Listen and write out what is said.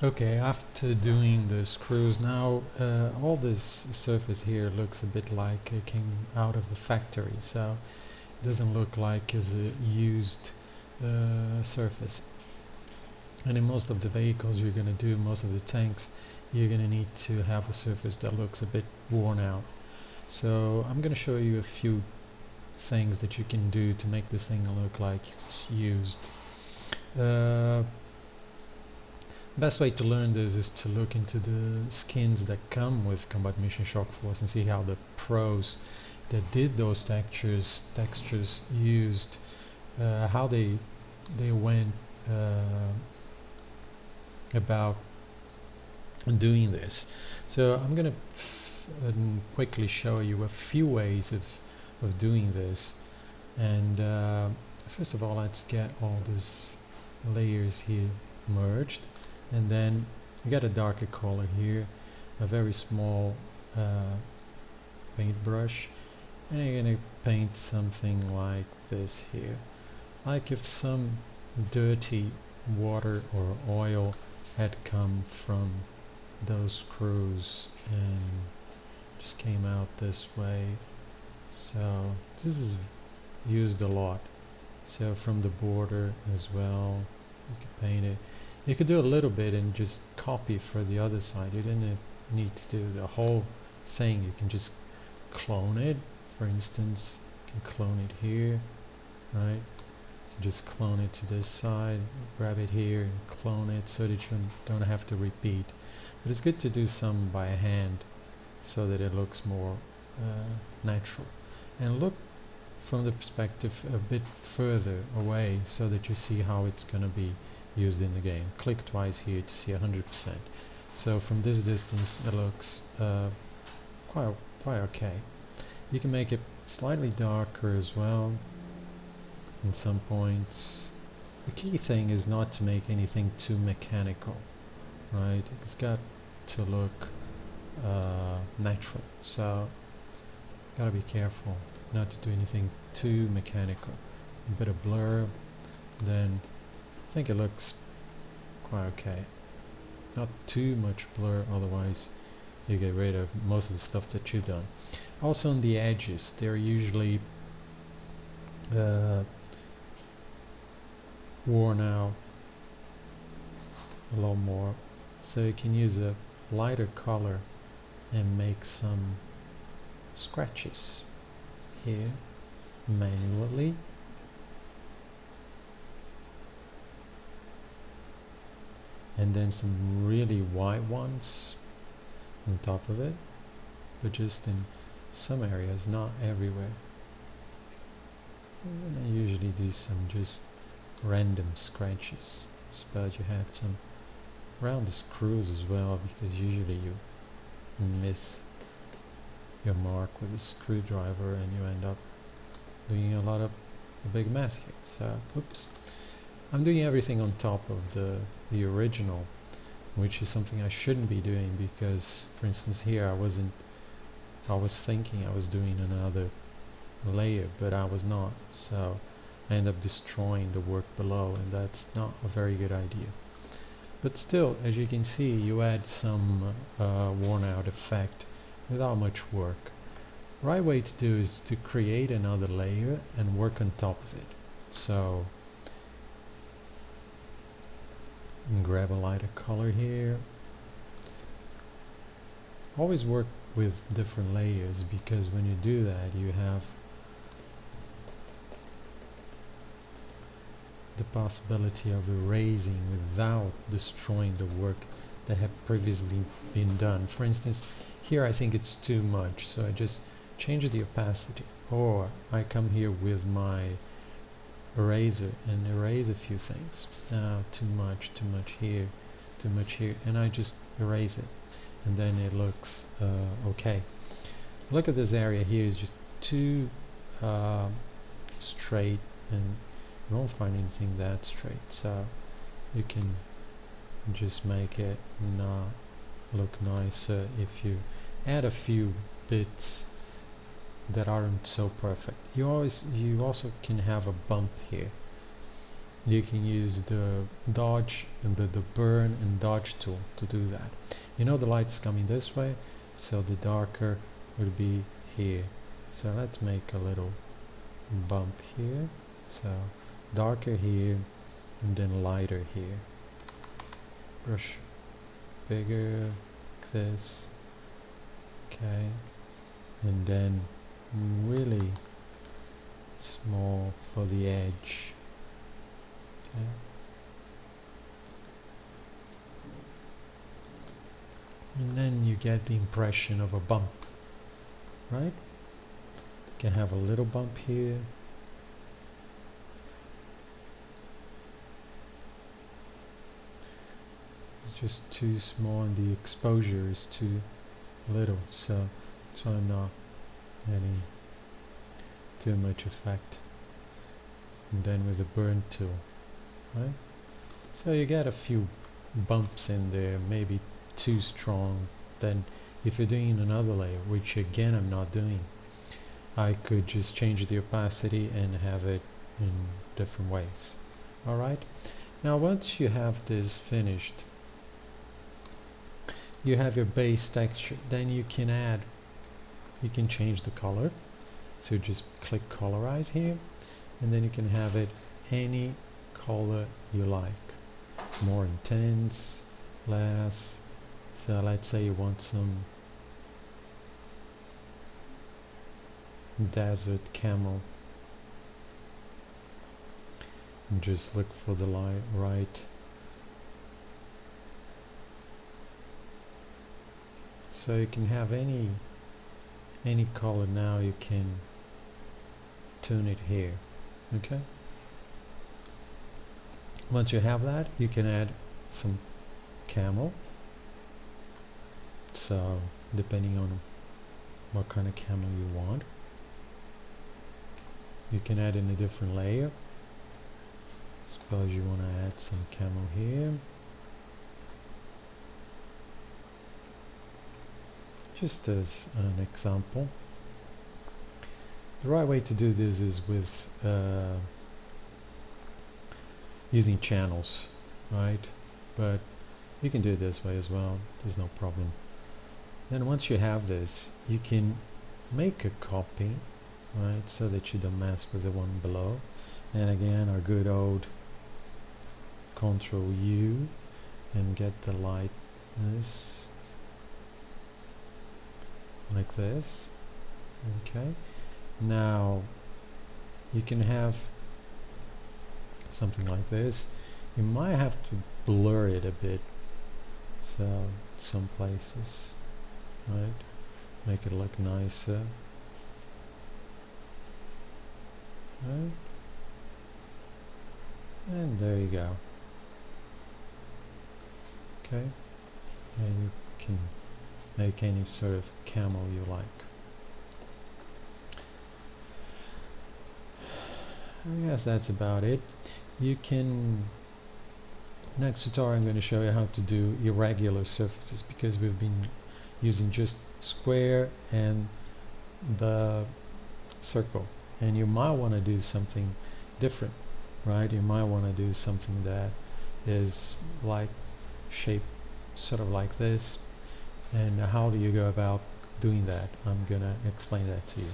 Okay, after doing the screws, now all this surface here looks a bit like it came out of the factory, so it doesn't look like it's a used surface. And in most of the vehicles you're going to do, most of the tanks, you're going to need to have a surface that looks a bit worn out. So I'm going to show you a few things that you can do to make this thing look like it's used. Uh, Best way to learn this is to look into the skins that come with Combat Mission Shock Force and see how the pros that did those textures used, how they went about doing this. So I'm gonna quickly show you a few ways of doing this. And first of all, let's get all these layers here merged, and then you get a darker color here, a very small paintbrush, and you're gonna paint something like this here, like if some dirty water or oil had come from those screws and just came out this way. So this is used a lot. So from the border as well, you could paint it. You could do a little bit and just copy for the other side. You didn't need to do the whole thing. You can just clone it. For instance, you can clone it here, right? You just clone it to this side, grab it here and clone it so that you don't have to repeat. But it's good to do some by hand so that it looks more natural. And look from the perspective a bit further away so that you see how it's going to be used in the game. Click twice here to see 100%. So from this distance it looks quite okay. You can make it slightly darker as well in some points. The key thing is not to make anything too mechanical, right? It's got to look natural, so gotta be careful not to do anything too mechanical. A bit of blur, then I think it looks quite okay. Not too much blur, otherwise you get rid of most of the stuff that you've done. Also on the edges, they're usually worn out a lot more, so you can use a lighter color and make some scratches here manually. And then some really white ones on top of it, but just in some areas, not everywhere. And I usually do some just random scratches, but you had some around the screws as well, because usually you miss your mark with a screwdriver and you end up doing a big mess here. So oops, I'm doing everything on top of the original, which is something I shouldn't be doing, because for instance here I was thinking I was doing another layer, but I was not, so I end up destroying the work below, and that's not a very good idea. But still, as you can see, you add some worn out effect without much work. Right way to do is to create another layer and work on top of it. So grab a lighter color here. Always work with different layers, because when you do that you have the possibility of erasing without destroying the work that had previously been done. For instance, here I think it's too much, so I just change the opacity, or I come here with my eraser and erase a few things. Too much here, too much here, and I just erase it, and then it looks okay. Look at this area here, is just too straight, and you won't find anything that straight, so you can just make it not look nicer if you add a few bits that aren't so perfect. You also can have a bump here, you can use the dodge and the burn and dodge tool to do that. You know the light's coming this way, so the darker would be here. So let's make a little bump here. So darker here and then lighter here. Brush bigger, like this. Okay. And then really small for the edge. Okay. And then you get the impression of a bump, right? You can have a little bump here. It's just too small and the exposure is too little, so try not any too much effect. And then with the burn tool, right? So you get a few bumps in there, maybe too strong. Then if you're doing another layer, which again I'm not doing, I could just change the opacity and have it in different ways. Alright, now once you have this finished, you have your base texture, then you can change the color. So just click colorize here, and then you can have it any color you like, more intense, less. So let's say you want some desert camel, and just look for the light right. So you can have any color. Now you can tune it here. Okay, once you have that, you can add some camel. So depending on what kind of camel you want, you can add in a different layer. Suppose you want to add some camel here. Just as an example, the right way to do this is with using channels, right? But you can do it this way as well, there's no problem. Then once you have this, you can make a copy, right, so that you don't mess with the one below. And again, our good old Control U and get the lightness like this. Okay, now you can have something like this. You might have to blur it a bit, so some places, right, make it look nicer, right, and there you go. Okay, and you can make any sort of camel you like. I guess that's about it. You can, next tutorial I'm going to show you how to do irregular surfaces, because we've been using just square and the circle, and you might want to do something different, right? You might want to do something that is like shape sort of like this. And how do you go about doing that? I'm gonna explain that to you.